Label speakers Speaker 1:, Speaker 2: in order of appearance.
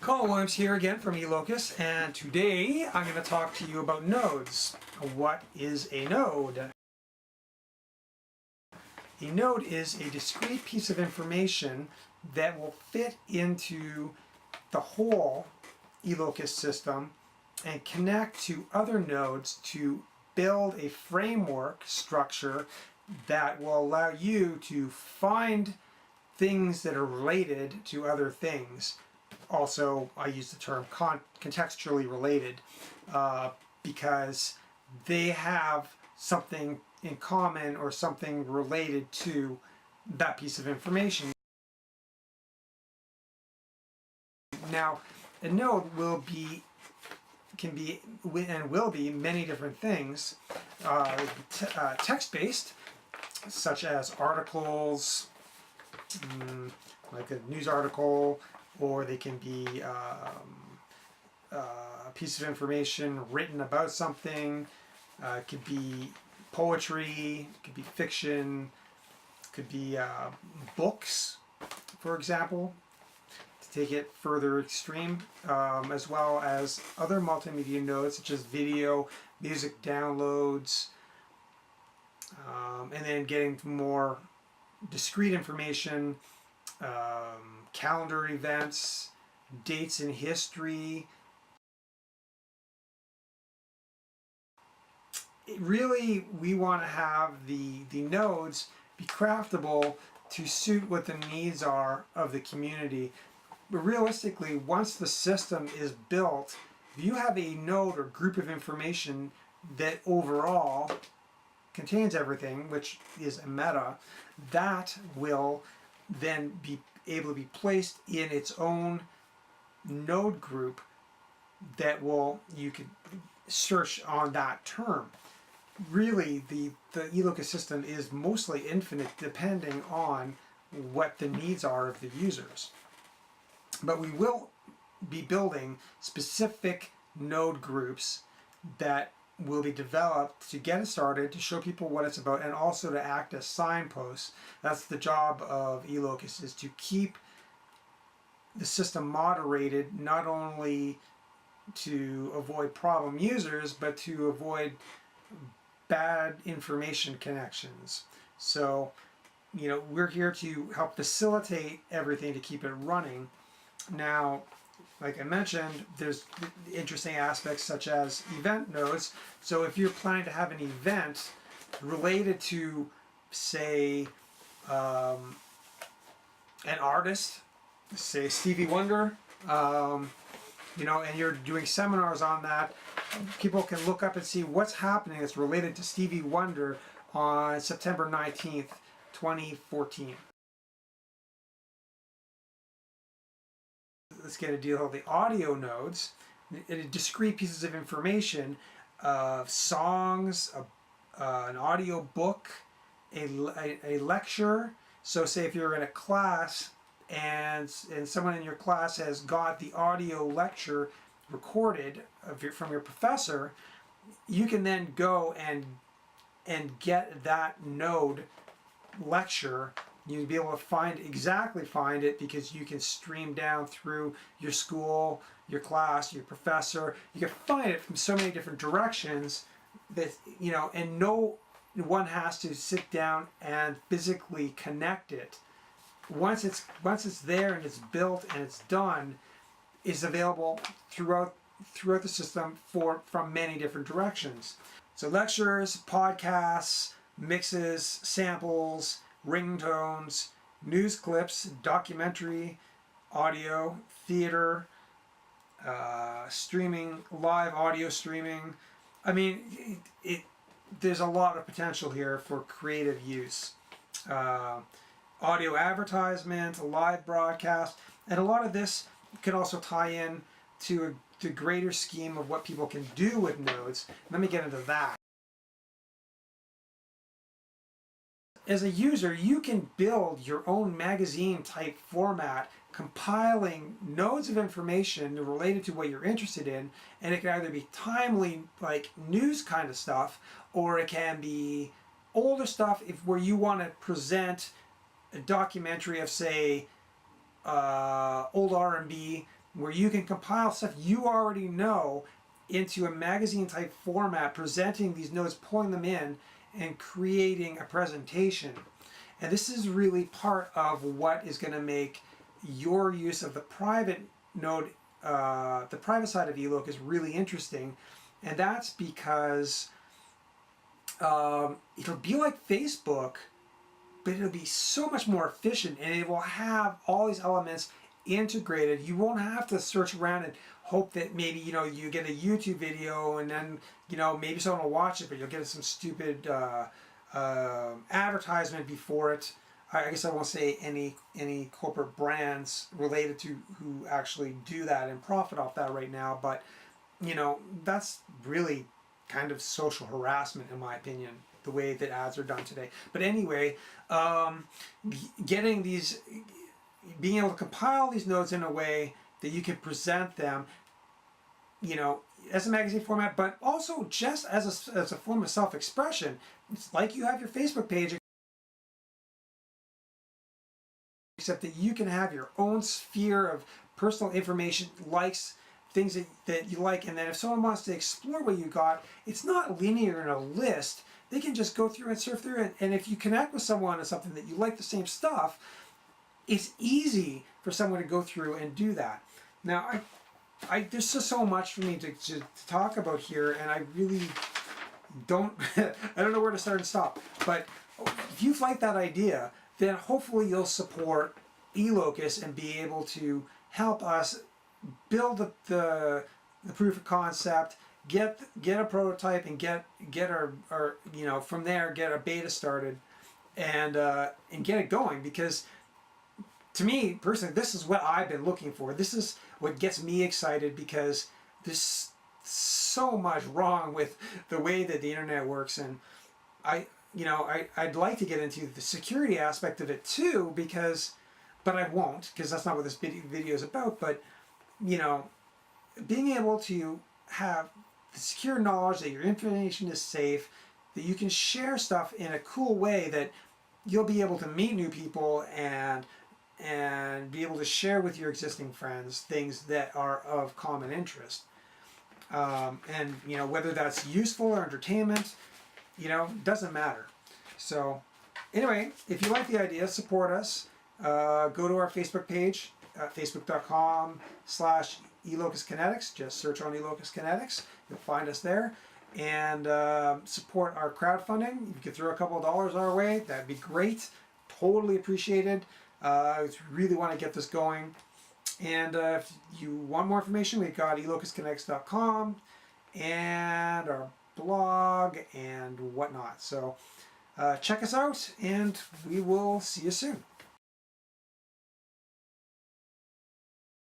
Speaker 1: Colin Williams here again from eLocus, and today I'm going to talk to you about nodes. What is a node? A node is a discrete piece of information that will fit into the whole eLocus system and connect to other nodes to build a framework structure that will allow you to find things that are related to other things. Also, I use the term contextually related because they have something in common or something related to that piece of information. Now, a node can be many different things. Text-based, such as articles, like a news article, or they can be a piece of information written about something. It could be poetry, it could be fiction, it could be books, for example, to take it further extreme, as well as other multimedia nodes such as video, music downloads, and then getting to more discrete information, calendar events, dates in history. Really, we want to have the nodes be craftable to suit what the needs are of the community. But realistically, once the system is built, if you have a node or group of information that overall contains everything, which is a meta, that will then be able to be placed in its own node group that you can search on that term. Really, the eLocus system is mostly infinite depending on what the needs are of the users. But we will be building specific node groups that will be developed to get it started, to show people what it's about, and also to act as signposts. That's the job of eLocus, is to keep the system moderated, not only to avoid problem users, but to avoid bad information connections. So, we're here to help facilitate everything to keep it running. Now, like I mentioned, there's interesting aspects such as event nodes. So if you're planning to have an event related to, say, an artist, say Stevie Wonder, and you're doing seminars on that, people can look up and see what's happening that's related to Stevie Wonder on September 19th, 2014. Let's get a deal of the audio nodes, discrete pieces of information, songs, an audio book, a lecture. So say if you're in a class and someone in your class has got the audio lecture recorded from your professor, you can then go and get that node lecture. You'll be able to find it because you can stream down through your school, your class, your professor. You can find it from so many different directions that, and no one has to sit down and physically connect it. Once it's there and it's built and it's done, it's available throughout the system from many different directions. So lectures, podcasts, mixes, samples, ringtones, news clips, documentary, audio, theater, streaming, live audio streaming. I mean, there's a lot of potential here for creative use. Audio advertisement, live broadcast, and a lot of this can also tie in to the greater scheme of what people can do with nodes. Let me get into that. As a user, you can build your own magazine type format, compiling nodes of information related to what you're interested in, and it can either be timely, like news kind of stuff, or it can be older stuff where you want to present a documentary of, say, old R&B where you can compile stuff you already know into a magazine type format, presenting these nodes, pulling them in, and creating a presentation. And this is really part of what is going to make your use of the private node, the private side of eLocus really interesting. And that's because it'll be like Facebook, but it'll be so much more efficient, and it will have all these elements integrated. You won't have to search around and hope that maybe you get a YouTube video and then maybe someone will watch it, but you'll get some stupid advertisement before it. I guess I won't say any corporate brands related to who actually do that and profit off that right now, but that's really kind of social harassment in my opinion, the way that ads are done today. But anyway, being able to compile these nodes in a way that you can present them, as a magazine format, but also just as a form of self-expression. It's like you have your Facebook page, except that you can have your own sphere of personal information, likes, things that you like, and then if someone wants to explore what you got, it's not linear in a list. They can just go through and surf through it, and if you connect with someone on something that you like the same stuff, it's easy for someone to go through and do that. Now, there's just so much for me to talk about here, and I really don't I don't know where to start and stop. But if you like that idea, then hopefully you'll support eLocus and be able to help us build the proof of concept, get a prototype, and get our from there get a beta started, and get it going. Because to me personally, this is what I've been looking for. This is what gets me excited, because there's so much wrong with the way that the internet works, and I'd like to get into the security aspect of it too, but I won't, because that's not what this video is about. But being able to have the secure knowledge that your information is safe, that you can share stuff in a cool way, that you'll be able to meet new people and be able to share with your existing friends things that are of common interest. And whether that's useful or entertainment, doesn't matter. So anyway, if you like the idea, support us. Go to our Facebook page, facebook.com/eLocus Kinetics. Just search on eLocus Kinetics. You'll find us there. And support our crowdfunding. If you could throw a couple of dollars our way, that'd be great. Totally appreciated. I really want to get this going. And if you want more information, we've got eLocusConnects.com and our blog and whatnot. So check us out, and we will see you soon.